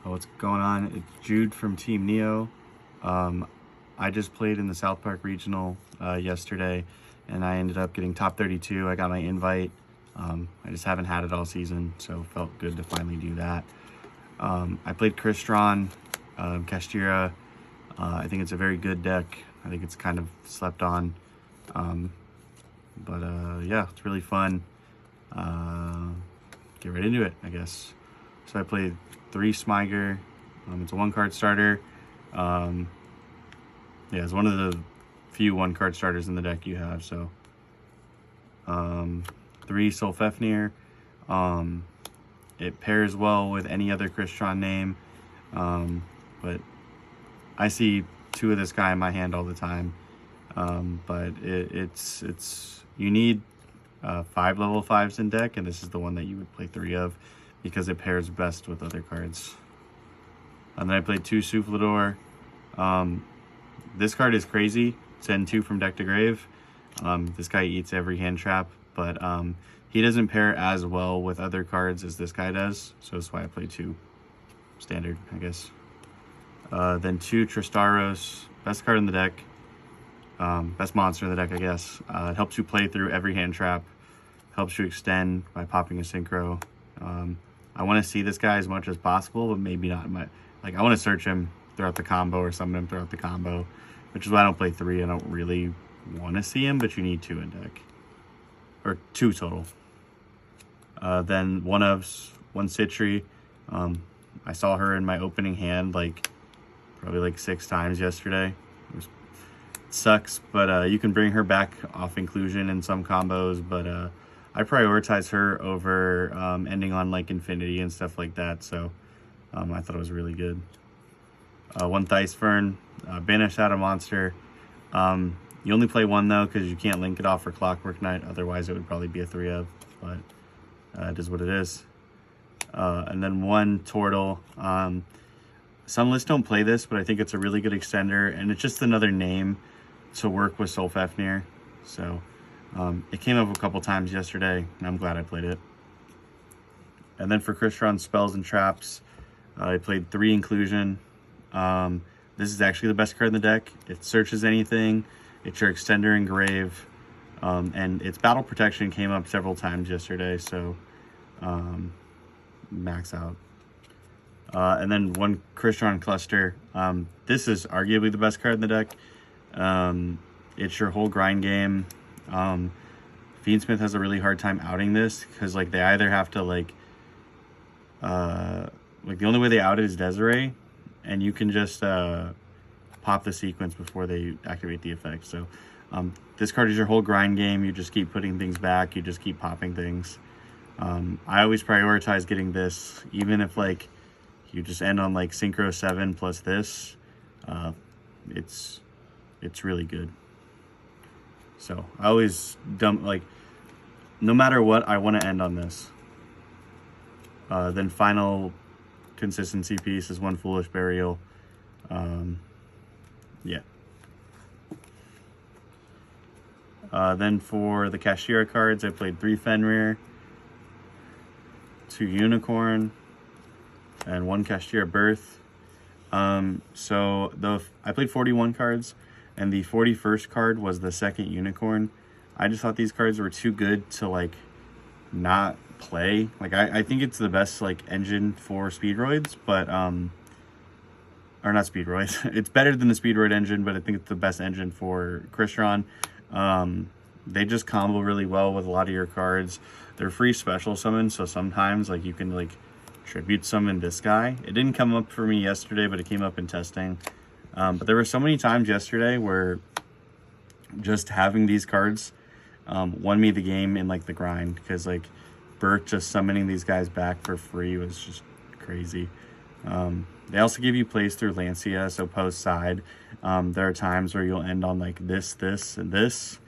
What's going on? It's Jude from Team Neo. I just played in the South Park Regional yesterday, and I ended up getting top 32. I got my invite. I just haven't had it all season, so felt good to finally do that. I played Crystron, Kashtira. I think it's a very good deck. I think it's kind of slept on. Yeah, it's really fun. Get right into it, I guess. So I played 3 Smiger. It's a 1-card starter. Yeah, it's one of the few 1-card starters in the deck you have. So 3 Solfefnir. It pairs well with any other Crystron name, but I see 2 of this guy in my hand all the time. But it's you need 5 level 5s in deck, and this is the one that you would play 3 of because it pairs best with other cards. And then I played 2 Soufflador. This card is crazy. Send 2 from deck to grave. This guy eats every hand trap, but he doesn't pair as well with other cards as this guy does, so that's why I played 2 standard, I guess. Then 2 Tristaros, best card in the deck. Best monster in the deck, I guess. It helps you play through every hand trap. Helps you extend by popping a synchro. I want to see this guy as much as possible, but maybe not much. Like, I want to search him throughout the combo or summon him throughout the combo, which is why I don't play 3. I don't really want to see him, but you need 2 in deck. Or 2 total. Then 1 Citri. I saw her in my opening hand probably like 6 times yesterday. It sucks, but you can bring her back off inclusion in some combos, but I prioritize her over ending on like infinity and stuff like that, so I thought it was really good. 1 Thicefern, banished out a monster. You only play 1 though because you can't link it off for Clockwork Knight, otherwise it would probably be a 3 of, but it is what it is. And then 1 Tortle. Some lists don't play this, but I think it's a really good extender, and it's just another name to work with Solfefnir. So it came up a couple times yesterday, and I'm glad I played it. And then for Crystron spells and traps, I played 3 Inclusion. This is actually the best card in the deck. It searches anything. It's your extender in grave. And its battle protection came up several times yesterday, so max out. And then 1 Crystron cluster. This is arguably the best card in the deck. It's your whole grind game. Fiendsmith has a really hard time outing this because they either have to the only way they out it is Desiree, and you can just pop the sequence before they activate the effect. So this card is your whole grind game. You just keep putting things back. You just keep popping things. I always prioritize getting this, even if you just end on Synchro 7 plus this. It's really good. So I always dump, no matter what, I want to end on this. Then final consistency piece is 1 Foolish Burial. Yeah. Then for the Kashtira cards, I played 3 Fenrir, 2 Unicorn, and 1 Kashtira Birth. So I played 41 cards, and the 41st card was the 2nd Unicorn. I just thought these cards were too good to not play. I think it's the best engine for Speedroids, but or not Speedroids. It's better than the Speedroid engine, but I think it's the best engine for Crystron. They just combo really well with a lot of your cards. They're free special summons, so sometimes you can tribute summon this guy. It didn't come up for me yesterday, but it came up in testing. But there were so many times yesterday where just having these cards won me the game in the grind, because Burt just summoning these guys back for free was just crazy. They also give you plays through Lancia, so post side. There are times where you'll end on this, this, and this.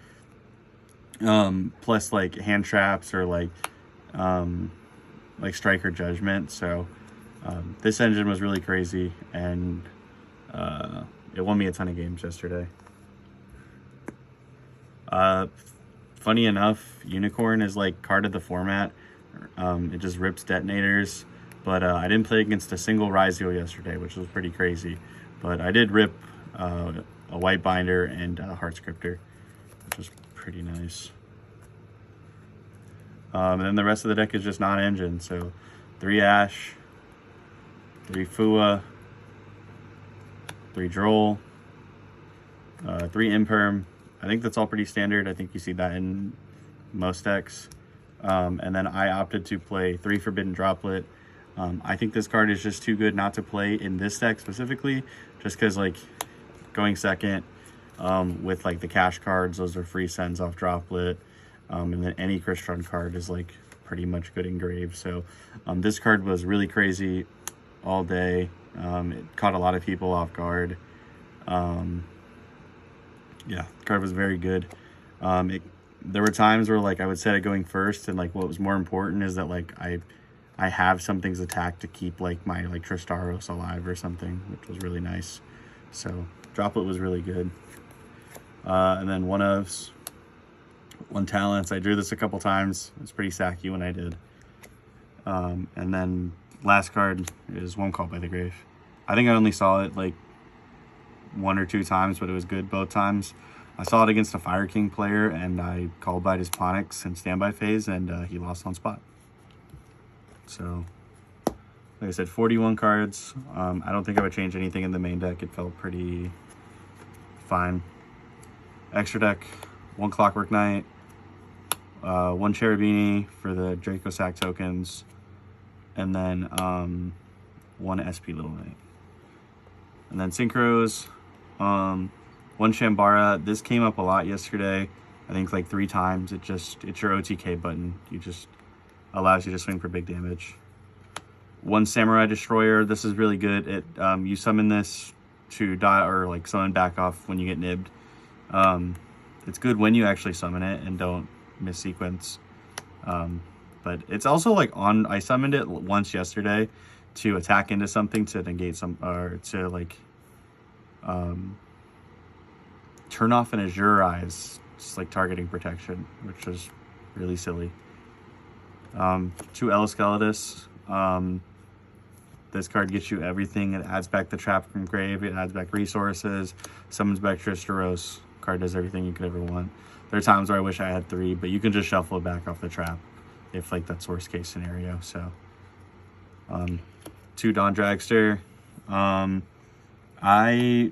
Plus hand traps or Striker Judgment. So this engine was really crazy, and it won me a ton of games yesterday. Funny enough, Unicorn is card of the format. It just rips detonators. but I didn't play against a single Rizio yesterday, which was pretty crazy. But I did rip a white binder and a heart scripter, which was pretty nice. And then the rest of the deck is just non-engine. So 3 Ash, 3 Fua, 3 Droll, 3 Imperm. I think that's all pretty standard. I think you see that in most decks. And then I opted to play 3 Forbidden Droplet. I think this card is just too good not to play in this deck specifically, just because like going second with like the cash cards, those are free sends off Droplet. And then any Crystron card is like pretty much good engraved. So this card was really crazy all day. It caught a lot of people off guard. Yeah, the card was very good. There were times where like I would set it going first, and like what was more important is that like I have something's attack to keep like my like Tristaros alive or something, which was really nice. So Droplet was really good. And then one talents. I drew this a couple times. It was pretty sacky when I did. And then last card is One Call by the Grave. I think I only saw it like 1 or 2 times, but it was good both times. I saw it against a Fire King player, and I called by his Ponix in standby phase, and he lost on spot. So, like I said, 41 cards. I don't think I would change anything in the main deck. It felt pretty fine. Extra deck, 1 Clockwork Knight, 1 Cherubini for the Draco Sack tokens, and then 1 SP Little Knight. And then Synchros, 1 Shambara. This came up a lot yesterday. I think like 3 times. It's your OTK button. You just allows you to swing for big damage. 1 Samurai Destroyer. This is really good. It you summon this to die or like summon back off when you get nibbed. It's good when you actually summon it and don't miss sequence. But it's also like I summoned it once yesterday to attack into something to negate some, or to like turn off an Azure Eyes, just like targeting protection, which was really silly. 2 Eleskeletus. This card gets you everything. It adds back the trap from grave. It adds back resources. Summons back Tristaros. Card does everything you could ever want. There are times where I wish I had 3, but you can just shuffle it back off the trap if like that's worst case scenario. So 2 Dawn Dragster. I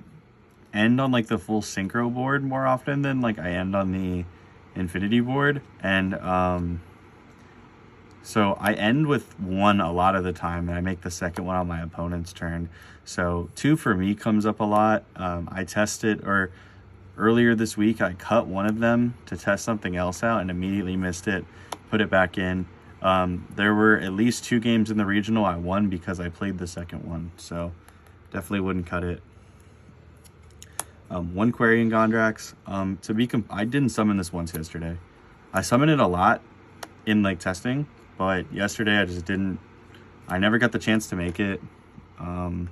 end on like the full synchro board more often than like I end on the infinity board, and so I end with 1 a lot of the time, and I make the second one on my opponent's turn. So 2 for me comes up a lot. I tested, or earlier this week I cut one of them to test something else out and immediately missed it, put it back in. There were at least 2 games in the regional I won because I played the second one, so definitely wouldn't cut it. 1 Quarian Gondrax. I didn't summon this once yesterday. I summoned it a lot in like testing, but yesterday I just didn't. I never got the chance to make it. But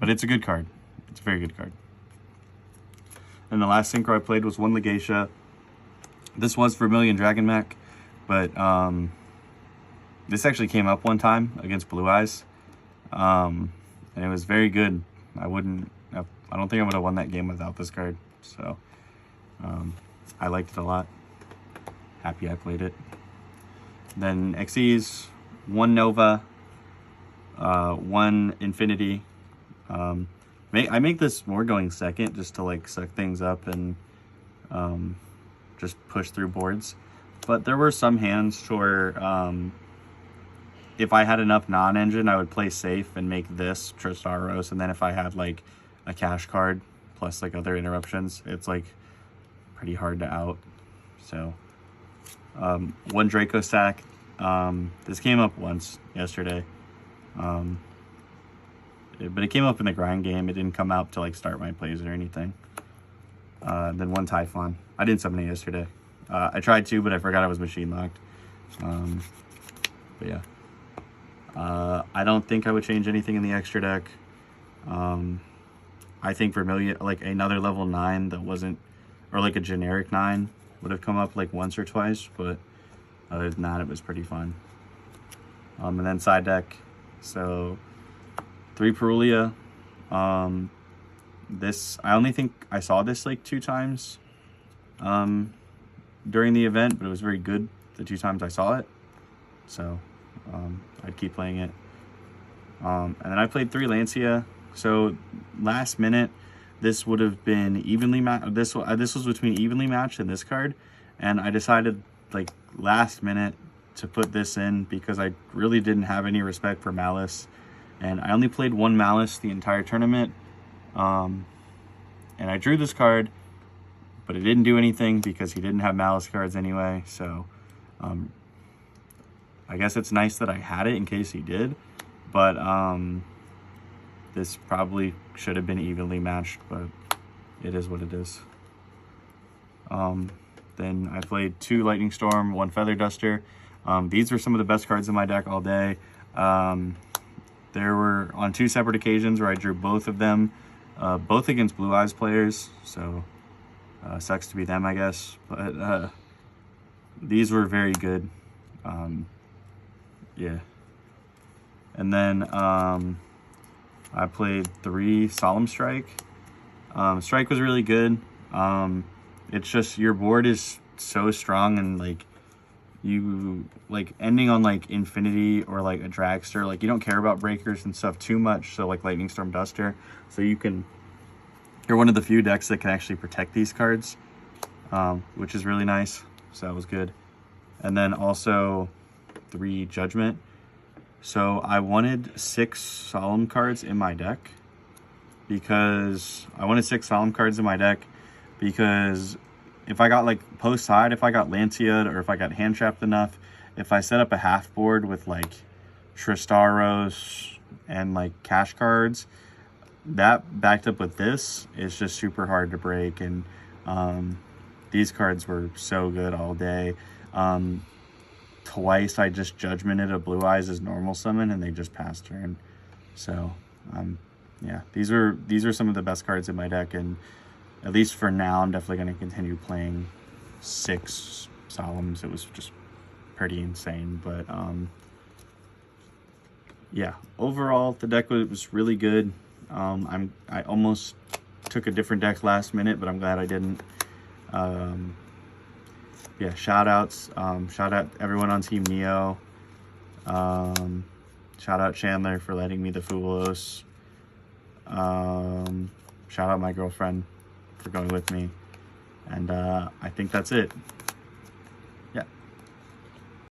it's a good card. It's a very good card. And the last synchro I played was 1 Legatia. This was Vermilion Dragon Mech, but this actually came up one time against Blue Eyes, and it was very good. I don't think I would have won that game without this card. So I liked it a lot. Happy I played it. Then XEs, 1 Nova, 1 Infinity. I make this more going second just to like suck things up and just push through boards. But there were some hands where if I had enough non-engine, I would play safe and make this Tristaros, and then if I had like a cash card plus like other interruptions, it's like pretty hard to out. So 1 Draco Sack. This came up once yesterday, but it came up in the grind game. It didn't come out to like start my plays or anything. Then 1 Typhon. I didn't summon it yesterday. I tried to, but I forgot I was machine locked. But yeah. I don't think I would change anything in the extra deck. I think Vermilion, like another level 9 that wasn't, or like a generic 9 would have come up like once or twice, but other than that, it was pretty fun. And then side deck, so 3 Perulia. This, I only think I saw this like 2 times during the event, but it was very good the 2 times I saw it, so I'd keep playing it. And then I played 3 Lancia. So last minute, this would have been evenly matched. This was between evenly matched and this card, and I decided like last minute to put this in because I really didn't have any respect for Malice, and I only played 1 Malice the entire tournament. And I drew this card, but it didn't do anything because he didn't have Malice cards anyway. So I guess it's nice that I had it in case he did, but this probably should have been evenly matched, but it is what it is. Then I played 2 Lightning Storm, 1 Feather Duster. These were some of the best cards in my deck all day. There were on 2 separate occasions where I drew both of them, both against Blue Eyes players, so sucks to be them, I guess. But these were very good. Yeah. And then I played 3 Solemn Strike. Strike was really good. It's just your board is so strong, and like you like ending on like Infinity or like a Dragster, like you don't care about breakers and stuff too much. So like Lightning Storm Duster, so you're one of the few decks that can actually protect these cards, which is really nice. So that was good. And then also 3 Judgment. So I wanted 6 Solemn cards in my deck because if I got like post side, if I got Lancia or if I got hand trapped enough, if I set up a half board with like Tristaros and like cash cards, that backed up with this is just super hard to break. And these cards were so good all day. Twice I just judgmented a Blue Eyes as normal summon and they just passed turn. So yeah, these are some of the best cards in my deck, and at least for now I'm definitely going to continue playing 6 Solemns. It was just pretty insane, but yeah, overall the deck was really good. I almost took a different deck last minute, but I'm glad I didn't. Yeah, shout outs. Shout out everyone on Team Neo. Shout out Chandler for letting me the Fulos. Shout out my girlfriend for going with me. And I think that's it.